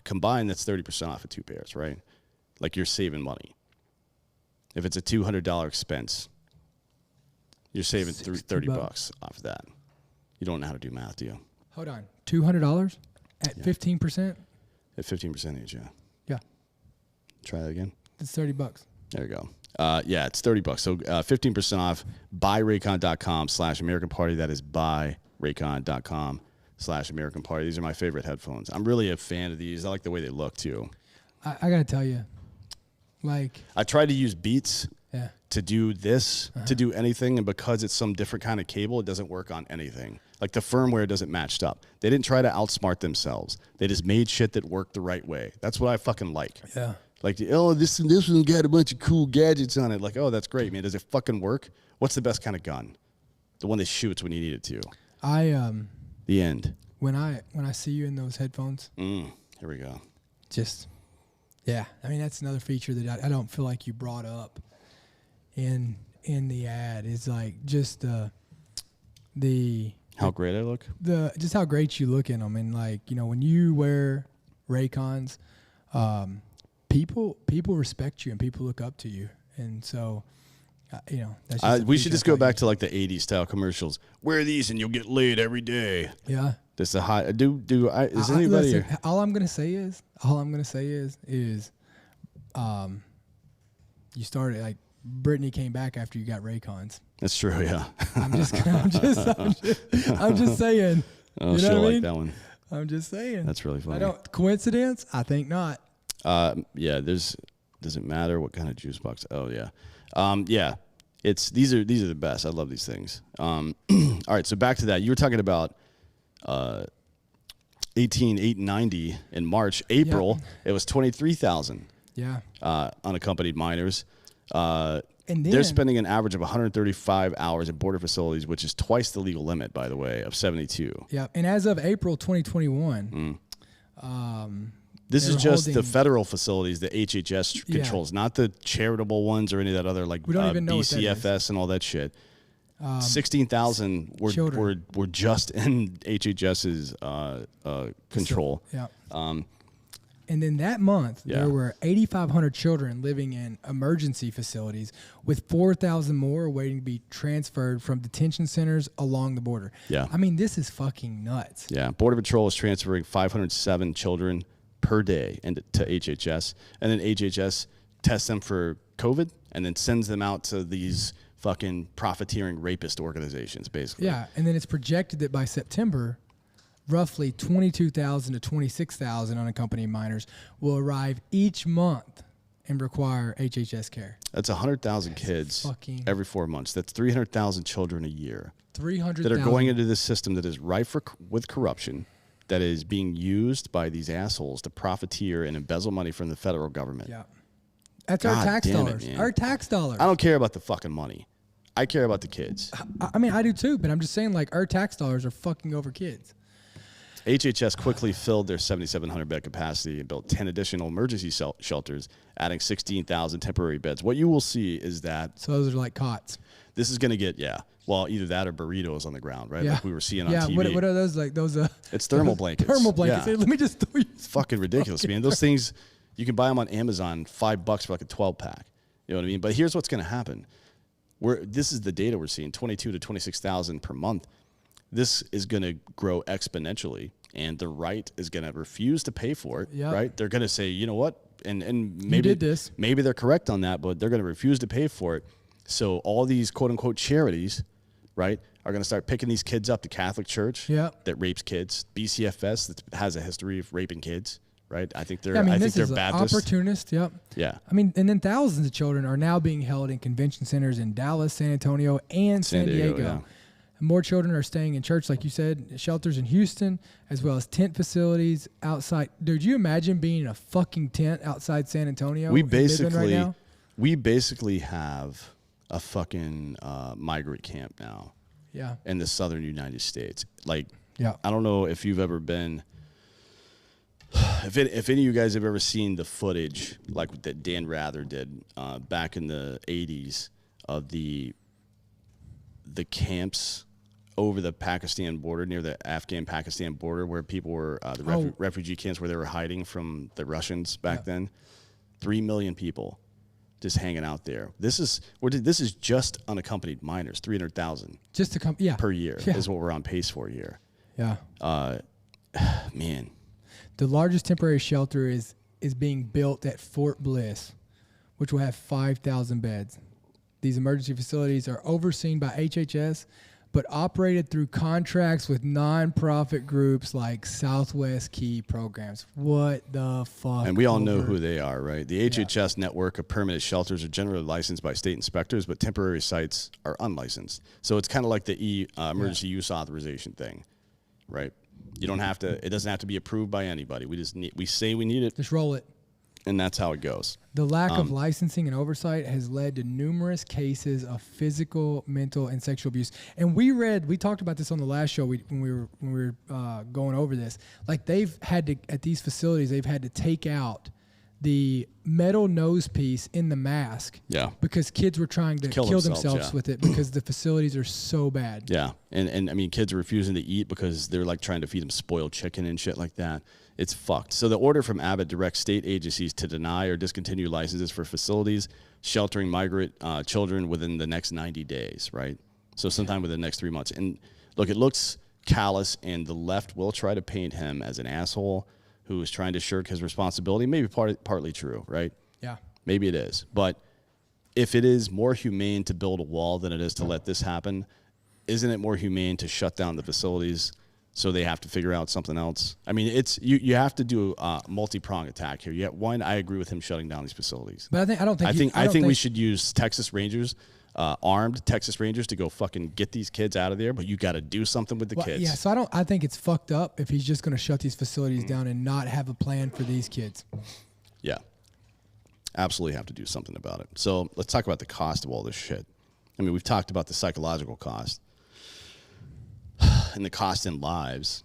Combined, that's 30% off of 2 pairs, right? Like you're saving money. If it's a $200 expense, you're saving $30 off of that. You don't know how to do math, do you? Hold on. $200 at 15%? At 15% each, yeah. Yeah. Try that again. It's $30. There you go. Yeah, it's $30. So 15% off. Buyraycon.com/American Party. That is buyraycon.com/American Party. These are my favorite headphones. I'm really a fan of these. I like the way they look too. I gotta tell you, like I tried to use Beats to do this, to do anything, and because it's some different kind of cable, it doesn't work on anything. Like the firmware doesn't match up. They didn't try to outsmart themselves. They just made shit that worked the right way. That's what I fucking like. Yeah. Like, this one got a bunch of cool gadgets on it. Like, oh, that's great, man. Does it fucking work? What's the best kind of gun? The one that shoots when you need it to. The end. When I see you in those headphones. Here we go. Yeah. I mean, that's another feature that I don't feel like you brought up in the ad. Is like just how great I look. Just how great you look in them, and like when you wear Raycons, people respect you and people look up to you, and so that's just we should just go back to like the 80s style commercials. Wear these and you'll get laid every day. Yeah. That's a high. Is anybody? Listen, all I'm gonna say is, you started like Brittany came back after you got Raycons. That's true. Yeah. I'm just saying. Oh, she'll like that one. I'm just saying. That's really funny. Coincidence? I think not. Yeah. Does it matter what kind of juice box? Oh yeah. Yeah. These are the best. I love these things. All right. So back to that. You were talking about 18,890 in March. April, It was 23,000. Yeah. Unaccompanied minors. And then, they're spending an average of 135 hours at border facilities, which is twice the legal limit, by the way, of 72. Yeah. And as of April 2021, this is just the federal facilities, the HHS controls, not the charitable ones or any of that other like we don't even know BCFS and all that shit. 16,000 were just in HHS's control. So, yeah. And then that month, there were 8,500 children living in emergency facilities, with 4,000 more waiting to be transferred from detention centers along the border. Yeah. I mean, this is fucking nuts. Yeah. Border Patrol is transferring 507 children per day to HHS, and then HHS tests them for COVID and then sends them out to these fucking profiteering rapist organizations, basically. Yeah. And then it's projected that by September, roughly 22,000 to 26,000 unaccompanied minors will arrive each month and require HHS care. That's 100,000 kids every 4 months. That's 300,000 children a year. 300,000 that are going into this system that is rife with corruption, that is being used by these assholes to profiteer and embezzle money from the federal government. Yeah. That's our tax dollars. Our tax dollars. I don't care about the fucking money. I care about the kids. I mean, I do too, but I'm just saying, like, our tax dollars are fucking over kids. HHS quickly filled their 7,700 bed capacity and built 10 additional emergency shelters, adding 16,000 temporary beds. What you will see is that... So those are like cots. This is going to get, well, either that or burritos on the ground, right? Yeah. Like we were seeing on TV. Yeah, what are those? Like those... It's thermal blankets. Thermal blankets. Yeah. Let me just throw you... It's fucking ridiculous, man. Those things, you can buy them on Amazon, $5 for like a 12-pack. You know what I mean? But here's what's going to happen. This is the data we're seeing, 22 to 26,000 per month. This is going to grow exponentially, and the right is going to refuse to pay for it, right? They're going to say, you know what? And maybe you did this. Maybe they're correct on that, but they're going to refuse to pay for it. So all these quote-unquote charities, right, are going to start picking these kids up. The Catholic Church that rapes kids, BCFS that has a history of raping kids, right? I think they're Yeah, I mean, I think this they're is Baptist. opportunist. Yep. Yeah. I mean, and then thousands of children are now being held in convention centers in Dallas, San Antonio, and San Diego. Yeah. More children are staying in church, like you said, shelters in Houston, as well as tent facilities outside. Dude, you imagine being in a fucking tent outside San Antonio? We and living right now? basically have a fucking migrant camp now. Yeah. In the southern United States. Like, yeah. I don't know if you've ever been, if any of you guys have ever seen the footage like that Dan Rather did back in the 80s of the camps over the Pakistan border, near the Afghan-Pakistan border, where people were, refugee camps where they were hiding from the Russians back then. 3 million people just hanging out there. This is just unaccompanied minors, 300,000 just to come, per year is what we're on pace for here. Yeah. Man. The largest temporary shelter is being built at Fort Bliss, which will have 5,000 beds. These emergency facilities are overseen by HHS, but operated through contracts with nonprofit groups like Southwest Key Programs. What the fuck? And we all know who they are, right? The HHS network of permanent shelters are generally licensed by state inspectors, but temporary sites are unlicensed. So it's kind of like the emergency use authorization thing, right? You don't have to. It doesn't have to be approved by anybody. We say we need it. Just roll it. And that's how it goes. The lack of licensing and oversight has led to numerous cases of physical, mental, and sexual abuse. And we talked about this on the last show when we were going over this. Like they've had to, at these facilities, they've had to take out the metal nose piece in the mask. Yeah. Because kids were trying to kill themselves with it because the facilities are so bad. Yeah. And I mean, kids are refusing to eat because they're like trying to feed them spoiled chicken and shit like that. It's fucked. So the order from Abbott directs state agencies to deny or discontinue licenses for facilities sheltering migrant children within the next 90 days, right? So sometime within the next 3 months. And look, it looks callous, and the left will try to paint him as an asshole who is trying to shirk his responsibility. Maybe partly true, right? Yeah. Maybe it is. But if it is more humane to build a wall than it is to let this happen, isn't it more humane to shut down the facilities so they have to figure out something else? I mean, it's you have to do a multi-pronged attack here. One, I agree with him shutting down these facilities. But I think we should use Texas Rangers, armed Texas Rangers, to go fucking get these kids out of there. But you got to do something with the kids. Yeah, so I think it's fucked up if he's just going to shut these facilities down and not have a plan for these kids. Yeah, absolutely have to do something about it. So let's talk about the cost of all this shit. I mean, we've talked about the psychological cost and the cost in lives.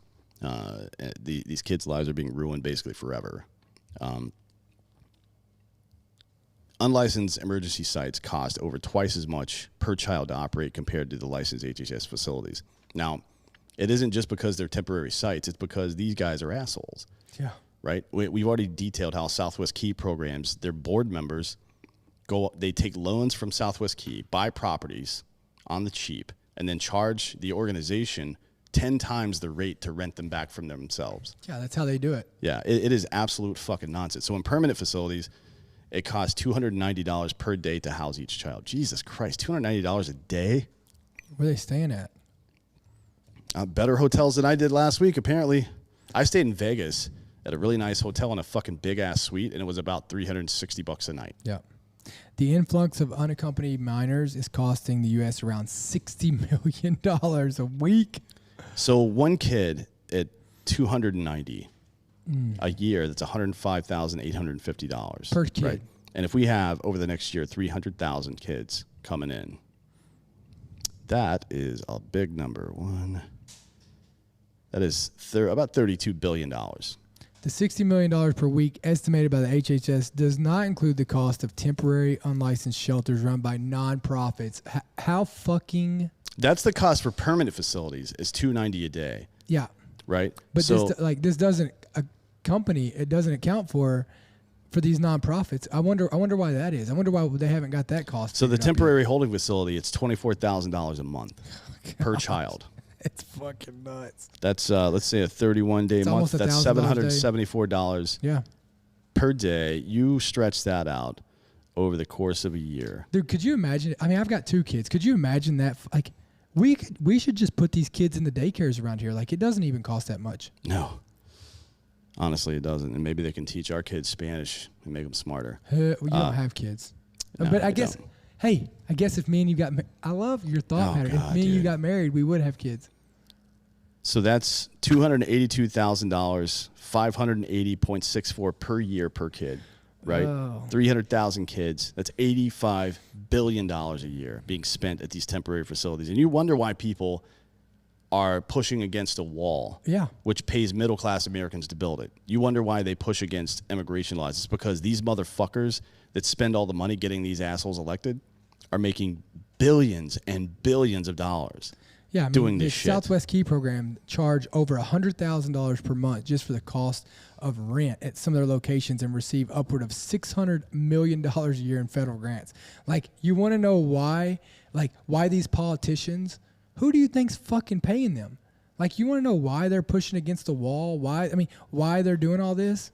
These kids' lives are being ruined basically forever. Unlicensed emergency sites cost over twice as much per child to operate compared to the licensed HHS facilities. Now, it isn't just because they're temporary sites. It's because these guys are assholes. Yeah. Right? We've already detailed how Southwest Key programs, their board members, they take loans from Southwest Key, buy properties on the cheap, and then charge the organization 10 times the rate to rent them back from themselves. Yeah, that's how they do it. Yeah, it is absolute fucking nonsense. So in permanent facilities, it costs $290 per day to house each child. Jesus Christ, $290 a day? Where are they staying at? Better hotels than I did last week, apparently. I stayed in Vegas at a really nice hotel in a fucking big-ass suite, and it was about $360 a night. Yeah. The influx of unaccompanied minors is costing the U.S. around $60 million a week. So one kid at $290 a year, that's $105,850 per kid. Right? And if we have over the next year 300,000 kids coming in, that is a big number. That is about $32 billion. The $60 million per week estimated by the HHS does not include the cost of temporary unlicensed shelters run by nonprofits. How fucking... That's the cost for permanent facilities is $290 a day. Yeah. Right? But this doesn't it doesn't account for these nonprofits. I wonder why that is. I wonder why they haven't got that cost. So the temporary holding facility, it's $24,000 a month per child. It's fucking nuts. That's let's say a 31-day month. That's $774 per day. You stretch that out over the course of a year. Dude, could you imagine? I mean, I've got 2 kids. Could you imagine that? Like, we should just put these kids in the daycares around here. Like, it doesn't even cost that much. No. Honestly, it doesn't. And maybe they can teach our kids Spanish and make them smarter. Well, you don't have kids. No, But I I guess, don't. hey, I guess if me and you got I love your thought pattern. If God, me and you dude. got married, we would have kids. So that's $282,000, 580.64 per year per kid, right? Oh. 300,000 kids. That's $85 billion a year being spent at these temporary facilities. And you wonder why people are pushing against a wall, Yeah. which pays middle-class Americans to build it. You wonder why they push against immigration laws. It's because these motherfuckers that spend all the money getting these assholes elected are making billions and billions of dollars. Yeah, I mean, doing the this shit. Southwest Key program charge over $100,000 per month just for the cost of rent at some of their locations and receive upward of $600 million a year in federal grants. Like, you want to know why? Like, why these politicians? Who do you think's fucking paying them? Like, you want to know why they're pushing against the wall? Why they're doing all this?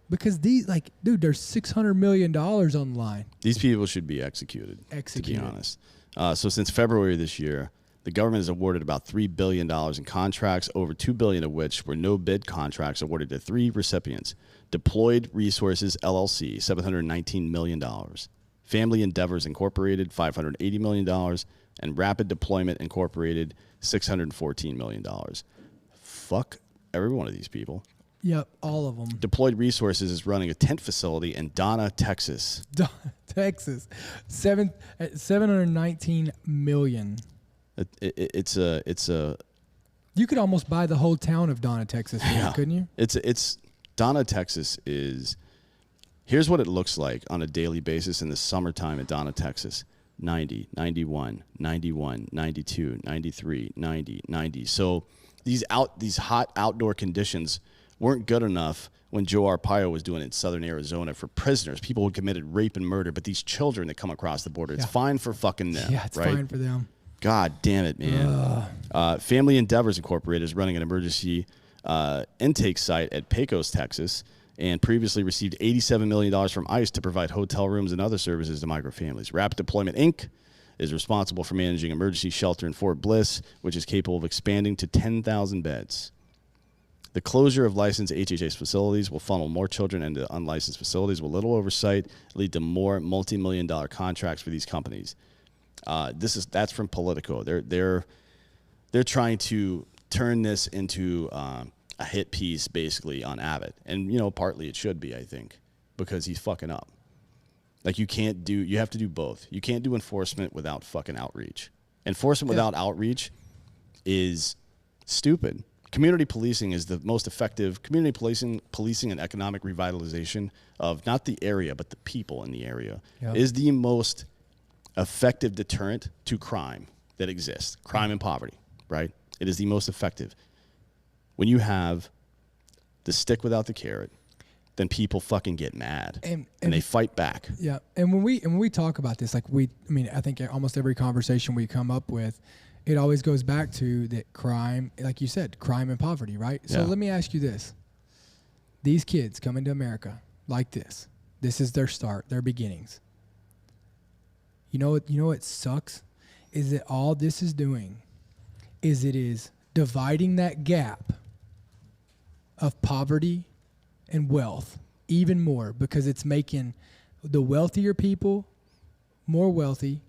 Because these, like, dude, there's $600 million on the line. These people should be executed. To be honest. So since February this year, the government has awarded about $3 billion in contracts, over $2 billion of which were no-bid contracts awarded to 3 recipients. Deployed Resources, LLC, $719 million. Family Endeavors, Incorporated, $580 million. And Rapid Deployment, Incorporated, $614 million. Fuck every one of these people. Yep, all of them. Deployed Resources is running a tent facility in Donna, Texas. Texas, $719 million. It's a You could almost buy the whole town of Donna, Texas, for that, couldn't you? It's Donna, Texas is. Here's what it looks like on a daily basis in the summertime at Donna, Texas. 90, 91, 91, 92, 93, 90, 90. So these hot outdoor conditions weren't good enough when Joe Arpaio was doing it in southern Arizona for prisoners, people who committed rape and murder, but these children that come across the border, it's fine for fucking them. Yeah, it's right? fine for them. God damn it, man. Family Endeavors Incorporated is running an emergency intake site at Pecos, Texas, and previously received $87 million from ICE to provide hotel rooms and other services to migrant families. Rapid Deployment, Inc. is responsible for managing emergency shelter in Fort Bliss, which is capable of expanding to 10,000 beds. The closure of licensed HHS facilities will funnel more children into unlicensed facilities with little oversight, lead to more multi-million-dollar contracts for these companies. That's from Politico. They're trying to turn this into a hit piece basically on Abbott, and partly it should be, I think, because he's fucking up. Like you have to do both. You can't do enforcement without fucking outreach. Enforcement without outreach is stupid. Community policing is the most effective. Community policing and economic revitalization of not the area but the people in the area is the most effective deterrent to crime that exists. Crime and poverty, right? It is the most effective. When you have the stick without the carrot, then people fucking get mad and they fight back. Yeah, and when we talk about this, like I think almost every conversation we come up with, it always goes back to that crime, like you said, crime and poverty, right? So let me ask you this: these kids coming to America like this is their start, their beginnings. You know what sucks is that all this is doing is it is dividing that gap of poverty and wealth even more, because it's making the wealthier people more wealthy,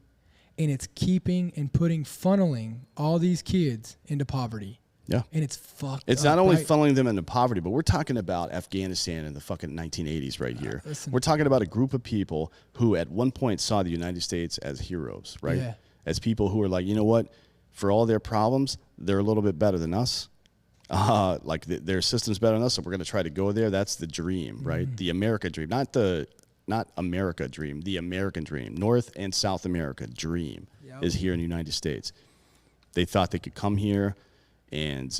and it's keeping and funneling all these kids into poverty. Yeah. And it's fucked It's up, not only right? funneling them into poverty, but we're talking about Afghanistan in the fucking 1980s right here. Listen. We're talking about a group of people who at one point saw the United States as heroes, right? Yeah. As people who are like, you know what? For all their problems, they're a little bit better than us. Their system's better than us, so we're going to try to go there. That's the dream, right? The America dream, not America dream, the American dream. North and South America dream is here in the United States. They thought they could come here and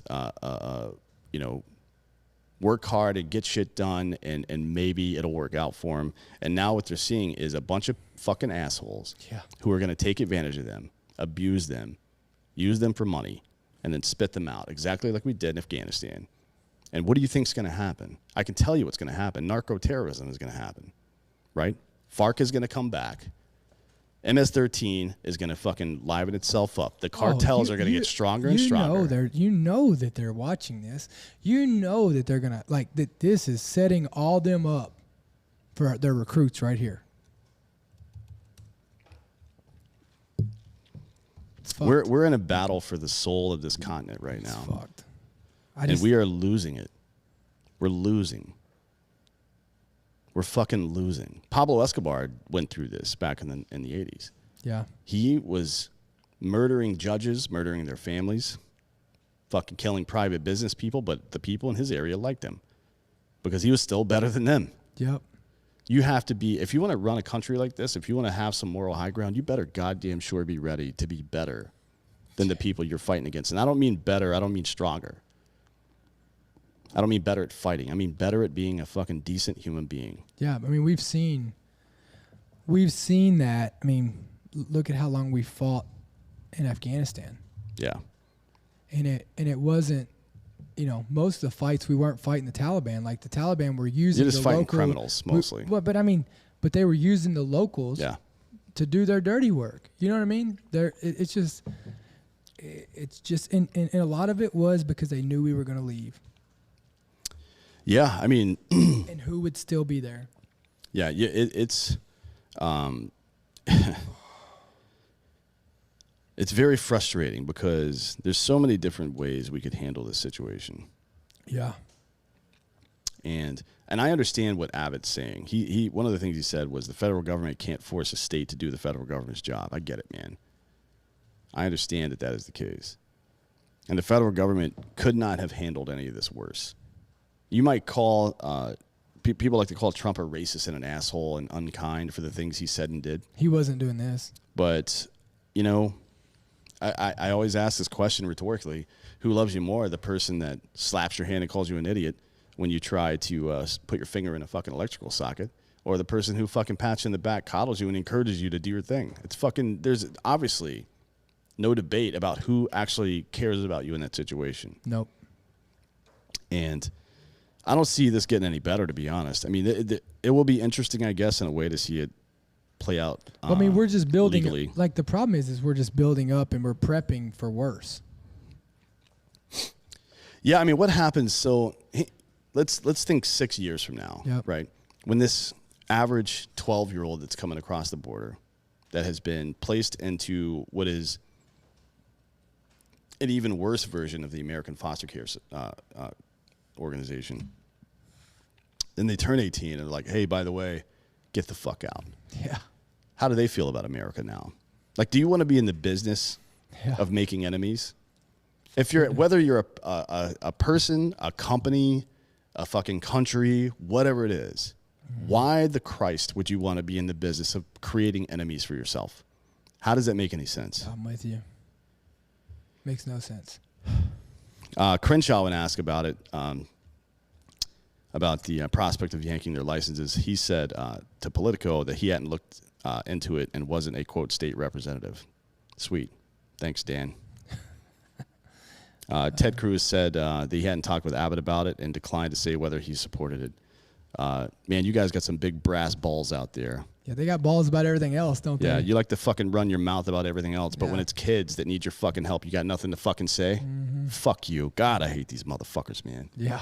work hard and get shit done, and maybe it'll work out for them. And now what they're seeing is a bunch of fucking assholes who are going to take advantage of them, abuse them, use them for money, and then spit them out, exactly like we did in Afghanistan. And what do you think is going to happen? I can tell you what's going to happen. Narco-terrorism is going to happen, right? FARC is going to come back. MS-13 is going to fucking liven itself up. The cartels are going to get stronger and stronger. You know that they're watching this. You know that they're going to, like, that this is setting all them up for their recruits right here. We're in a battle for the soul of this continent right it's now. Fucked. And we are losing it. We're losing. We're fucking losing. Pablo Escobar went through this back in the 80s. Yeah. He was murdering judges, murdering their families, fucking killing private business people, but the people in his area liked him because he was still better than them. Yep. You have to be, if you want to run a country like this, if you want to have some moral high ground, you better goddamn sure be ready to be better than the people you're fighting against. And I don't mean better, I don't mean stronger. I don't mean better at fighting. I mean better at being a fucking decent human being. Yeah, I mean, we've seen that. I mean, look at how long we fought in Afghanistan. Yeah. And it wasn't, most of the fights we weren't fighting the Taliban. Like the Taliban were using You're just fighting criminals mostly. But they were using the locals to do their dirty work. You know what I mean? It's just and a lot of it was because they knew we were going to leave. Yeah, I mean, and who would still be there? Yeah, it's it's very frustrating because there's so many different ways we could handle this situation. Yeah. And I understand what Abbott's saying. He one of the things he said was the federal government can't force a state to do the federal government's job. I get it, man. I understand that is the case. And the federal government could not have handled any of this worse. You might call, people like to call Trump a racist and an asshole and unkind for the things he said and did. He wasn't doing this. But, I always ask this question rhetorically, who loves you more, the person that slaps your hand and calls you an idiot when you try to put your finger in a fucking electrical socket, or the person who fucking pats you in the back, coddles you, and encourages you to do your thing? It's fucking, there's obviously no debate about who actually cares about you in that situation. Nope. And I don't see this getting any better, to be honest. I mean, it will be interesting, I guess, in a way to see it play out. I mean, we're just building. Legally. Like the problem is we're just building up and we're prepping for worse. Yeah, I mean, what happens? So let's think 6 years from now, right? When this average 12-year-old that's coming across the border that has been placed into what is an even worse version of the American foster care organization. Then they turn 18 and they're like, hey, by the way, get the fuck out. Yeah. How do they feel about America now? Like, do you want to be in the business of making enemies? If you're, whether you're a person, a company, a fucking country, whatever it is, why the Christ would you want to be in the business of creating enemies for yourself? How does that make any sense? I'm with you. Makes no sense. Crenshaw, when asked about it, about the prospect of yanking their licenses, he said to Politico that he hadn't looked into it and wasn't a, quote, state representative. Sweet. Thanks, Dan. Ted Cruz said that he hadn't talked with Abbott about it and declined to say whether he supported it. Man, you guys got some big brass balls out there. Yeah, they got balls about everything else, don't they? Yeah, you like to fucking run your mouth about everything else, but when it's kids that need your fucking help, you got nothing to fucking say? Mm-hmm. Fuck you. God, I hate these motherfuckers, man. Yeah.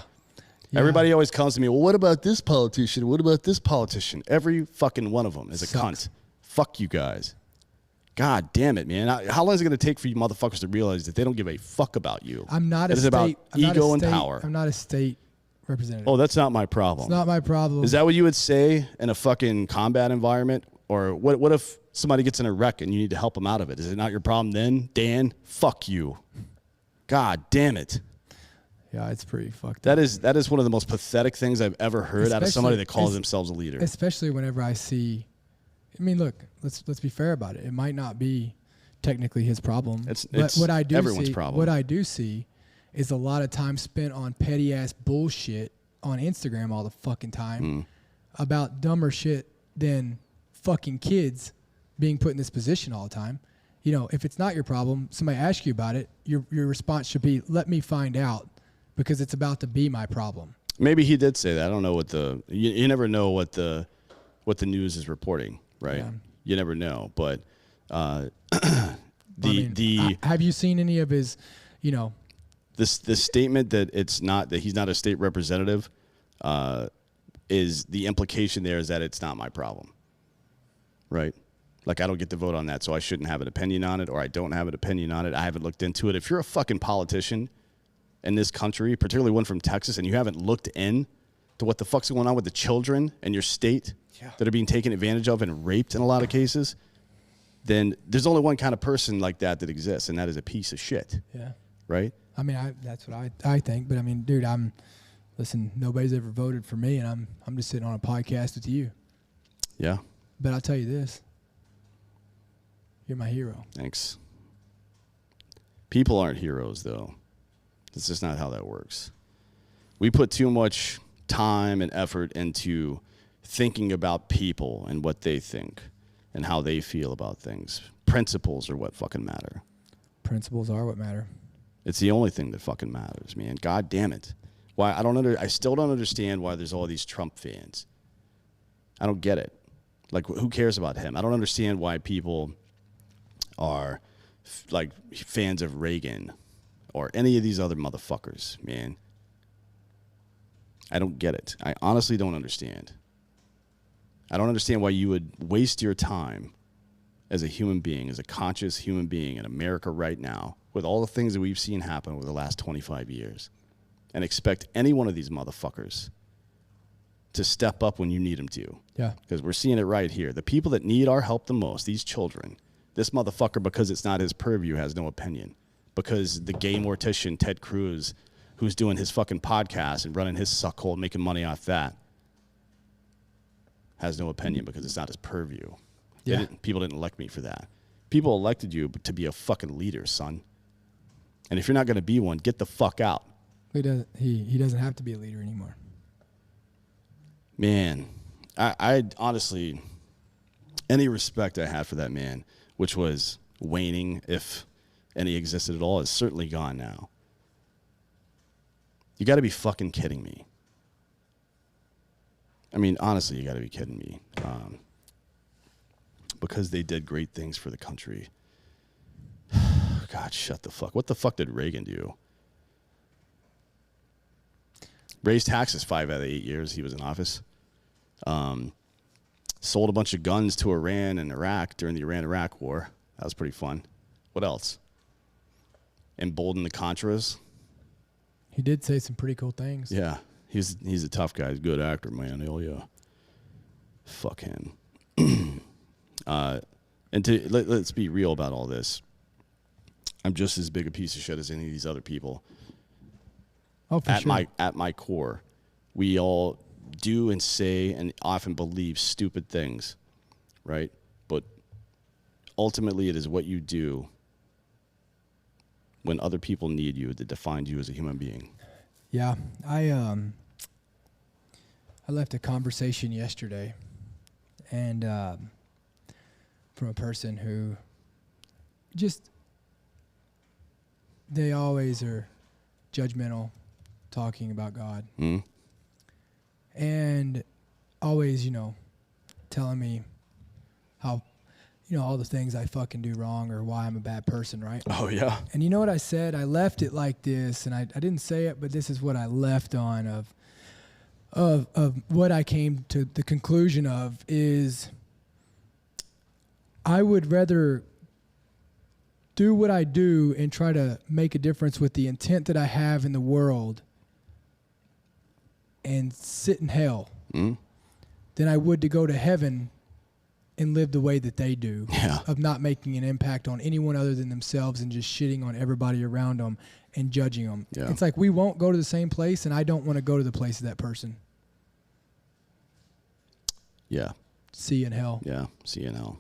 Everybody always comes to me, well, what about this politician? What about this politician? Every fucking one of them is a cunt. Fuck you guys. God damn it, man. How long is it going to take for you motherfuckers to realize that they don't give a fuck about you? I'm not a state. It is about ego and power. I'm not a state representative. Oh, that's not my problem. It's not my problem. Is that what you would say in a fucking combat environment? Or what if somebody gets in a wreck and you need to help them out of it? Is it not your problem then? Dan, fuck you. God damn it. Yeah, it's pretty fucked up. That is one of the most pathetic things I've ever heard out of somebody that calls themselves a leader. Especially whenever I see, I mean, look, let's be fair about it. It might not be technically his problem. It's what I do everyone's see, problem. What I do see is a lot of time spent on petty ass bullshit on Instagram all the fucking time about dumber shit than fucking kids being put in this position all the time. You know, if it's not your problem, somebody asks you about it, your response should be, let me find out, because it's about to be my problem. Maybe he did say that. I don't know what you never know what the news is reporting, right? You never know. But have you seen any of his, the statement that he's not a state representative, is the implication there is that it's not my problem, right? Like, I don't get to vote on that, so I shouldn't have an opinion on it, or I don't have an opinion on it. I haven't looked into it. If you're a fucking politician in this country, particularly one from Texas, and you haven't looked in to what the fuck's going on with the children in your state that are being taken advantage of and raped in a lot of cases, then there's only one kind of person like that exists, and that is a piece of shit. Yeah. Right? I mean, that's what I think. But, I mean, dude, listen, nobody's ever voted for me, and I'm just sitting on a podcast with you. Yeah. But I'll tell you this. You're my hero. Thanks. People aren't heroes, though. That's just not how that works. We put too much time and effort into thinking about people and what they think and how they feel about things. Principles are what fucking matter. Principles are what matter. It's the only thing that fucking matters, man. God damn it. Why I still don't understand why there's all these Trump fans. I don't get it. Like, who cares about him? I don't understand why people are like fans of Reagan or any of these other motherfuckers, man. I don't get it. I honestly don't understand. I don't understand why you would waste your time as a human being, as a conscious human being in America right now, with all the things that we've seen happen over the last 25 years, and expect any one of these motherfuckers to step up when you need them to. Yeah. Because we're seeing it right here. The people that need our help the most, these children, this motherfucker, because it's not his purview, has no opinion. Because the gay mortician, Ted Cruz, who's doing his fucking podcast and running his suckhole and making money off that, has no opinion because it's not his purview. Yeah. People didn't elect me for that. People elected you to be a fucking leader, son. And if you're not going to be one, get the fuck out. He doesn't have to be a leader anymore. Man, I honestly, any respect I had for that man, which was waning, if any existed at all, is certainly gone now. You got to be fucking kidding me. I mean, honestly, you got to be kidding me. Because they did great things for the country. God, shut the fuck. What the fuck did Reagan do? Raised taxes 5 out of 8 years he was in office. Sold a bunch of guns to Iran and Iraq during the Iran-Iraq war. That was pretty fun. What else? Emboldened the Contras. He did say some pretty cool things. Yeah. He's a tough guy. He's a good actor, man. Hell yeah. Fuck him. And let's be real about all this. I'm just as big a piece of shit as any of these other people. Oh, for sure. At my core, we all do and say and often believe stupid things, right? But ultimately, it is what you do when other people need you that defines you as a human being. Yeah, I left a conversation yesterday, and from a person who they always are judgmental, talking about God, and always, telling me how, all the things I fucking do wrong or why I'm a bad person, right? Oh, yeah. And you know what I said? I left it like this, and I didn't say it, but this is what I left on of what I came to the conclusion of is I would rather do what I do and try to make a difference with the intent that I have in the world and sit in hell than I would to go to heaven and live the way that they do, of not making an impact on anyone other than themselves and just shitting on everybody around them and judging them. Yeah. It's like we won't go to the same place, and I don't want to go to the place of that person. Yeah. See you in hell. Yeah, see you in hell.